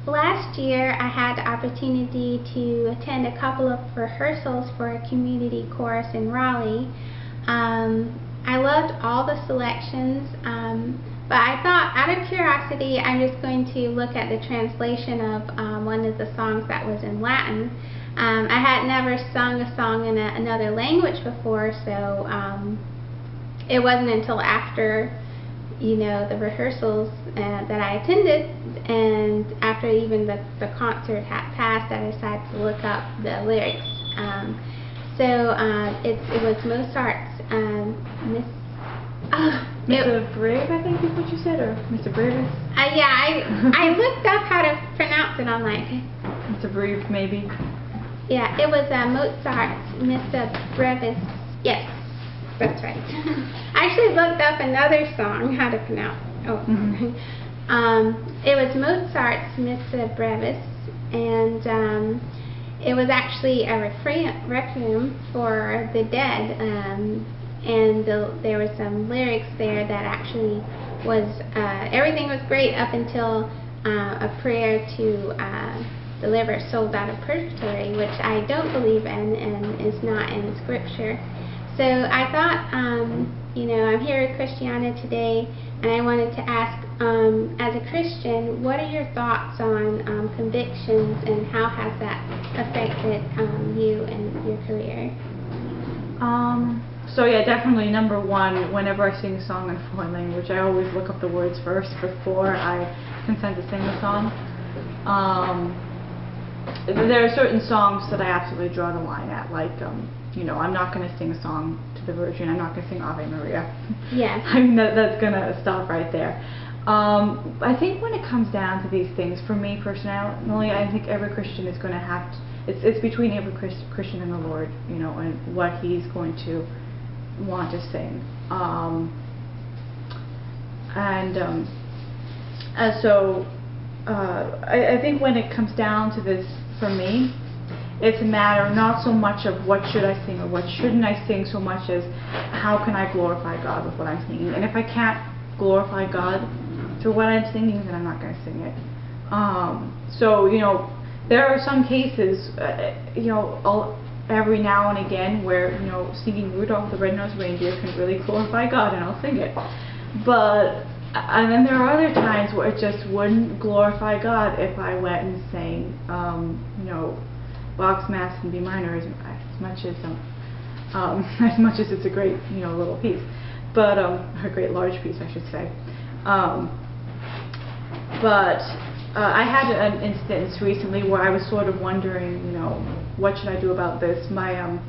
Last year I had the opportunity to attend a couple of rehearsals for a community chorus in Raleigh. I loved all the selections, but I thought, out of curiosity, I'm just going to look at the translation of one of the songs that was in Latin. I had never sung a song in another language before, so it wasn't until after the rehearsals that I attended, and after even the concert had passed, I decided to look up the lyrics. It was Mozart's Mr. Brave, I think is what you said, or Mr. Brevis? Yeah, I looked up how to pronounce it online. Mr. Brave, maybe? Yeah, it was Mozart's Mr. Brevis. Yes, that's right. I actually looked up another song, how to pronounce it. Oh. It was Mozart's Mr. Brevis, and it was actually a requiem for the dead, and there were some lyrics there that actually was, everything was great up until a prayer to deliver souls out of purgatory, which I don't believe in and is not in Scripture. So I thought, I'm here at Christianna today, and I wanted to ask, as a Christian, what are your thoughts on convictions, and how has that affected you and your career? So yeah, definitely number one, whenever I sing a song in a foreign language, I always look up the words first before I consent to sing the song. There are certain songs that I absolutely draw the line at, like, I'm not going to sing a song to the Virgin, I'm not going to sing Ave Maria. Yes. I mean, that's going to stop right there. I think when it comes down to these things, for me personally, I think every Christian is going to have to, it's between every Christian and the Lord, and what He's going to want to sing. I think when it comes down to this, for me, it's a matter not so much of what should I sing or what shouldn't I sing, so much as how can I glorify God with what I'm singing. And if I can't glorify God through what I'm singing, then I'm not going to sing it. There are some cases, every now and again where, singing Rudolph the Red-Nosed Reindeer can really glorify God, and I'll sing it. And then there are other times where it just wouldn't glorify God if I went and sang, Bach's Mass in B minor, as much as it's a great, little piece, but a great large piece, I should say. I had an instance recently where I was sort of wondering, what should I do about this? My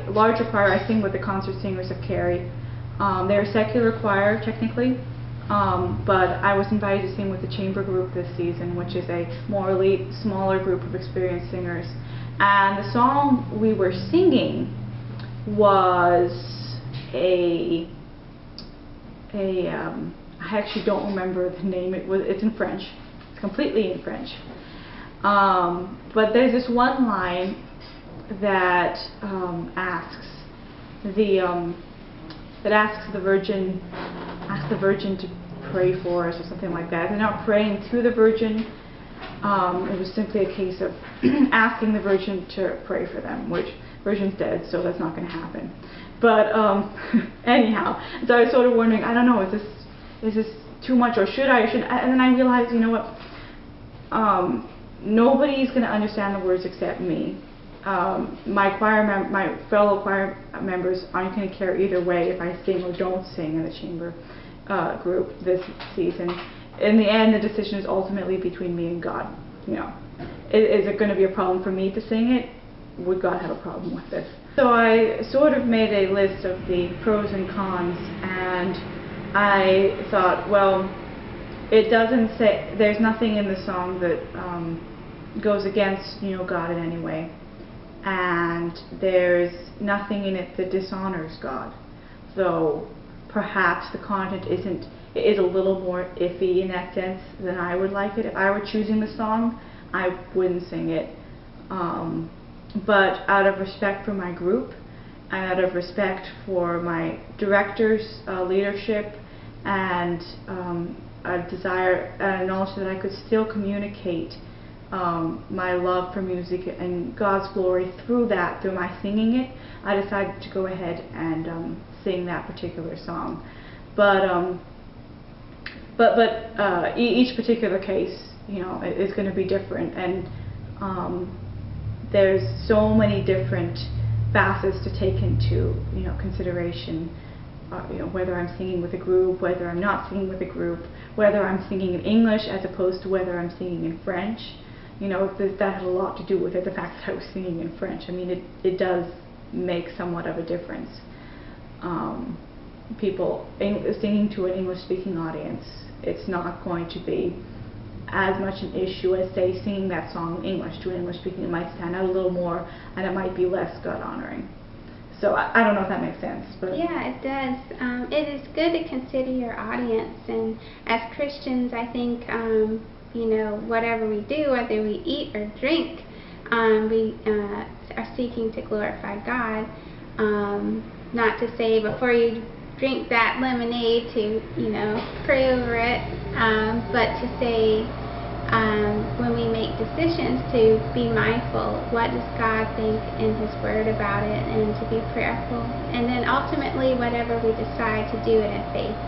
larger choir, I sing with the Concert Singers of Cary. They're a secular choir, technically, but I was invited to sing with the chamber group this season, which is a more elite, smaller group of experienced singers. And the song we were singing was I actually don't remember the name. It's in French. It's completely in French. But there's this one line that asks the Virgin to pray for us, or something like that. They're not praying to the Virgin. It was simply a case of asking the Virgin to pray for them, which Virgin's dead, so that's not going to happen. But anyhow, so I was sort of wondering, I don't know, is this too much, or should I, or shouldn't I? And then I realized, nobody's going to understand the words except me. My fellow choir members aren't going to care either way if I sing or don't sing in the chamber group this season. In the end, the decision is ultimately between me and God. Is it going to be a problem for me to sing it? Would God have a problem with this? So I sort of made a list of the pros and cons, and I thought, well, it doesn't say, there's nothing in the song that goes against, God in any way. And there's nothing in it that dishonors God. So perhaps the content is a little more iffy in that sense than I would like it. If I were choosing the song, I wouldn't sing it. But out of respect for my group, and out of respect for my director's leadership, and a desire and knowledge that I could still communicate my love for music and God's glory through my singing it, I decided to go ahead and sing that particular song. But each particular case, is going to be different, and there's so many different facets to take into consideration. Whether I'm singing with a group, whether I'm not singing with a group, whether I'm singing in English as opposed to whether I'm singing in French. That had a lot to do with it, the fact that I was singing in French. I mean, it does make somewhat of a difference. People singing to an English-speaking audience, it's not going to be as much an issue as, say, singing that song in English to an English-speaking. It might stand out a little more, and it might be less God-honoring. So I don't know if that makes sense. But yeah, it does. It is good to consider your audience, and as Christians, I think, whatever we do, whether we eat or drink, we are seeking to glorify God. Not to say before you drink that lemonade to, pray over it, but to say when we make decisions to be mindful, what does God think in His Word about it, and to be prayerful, and then ultimately whatever we decide to do it in faith.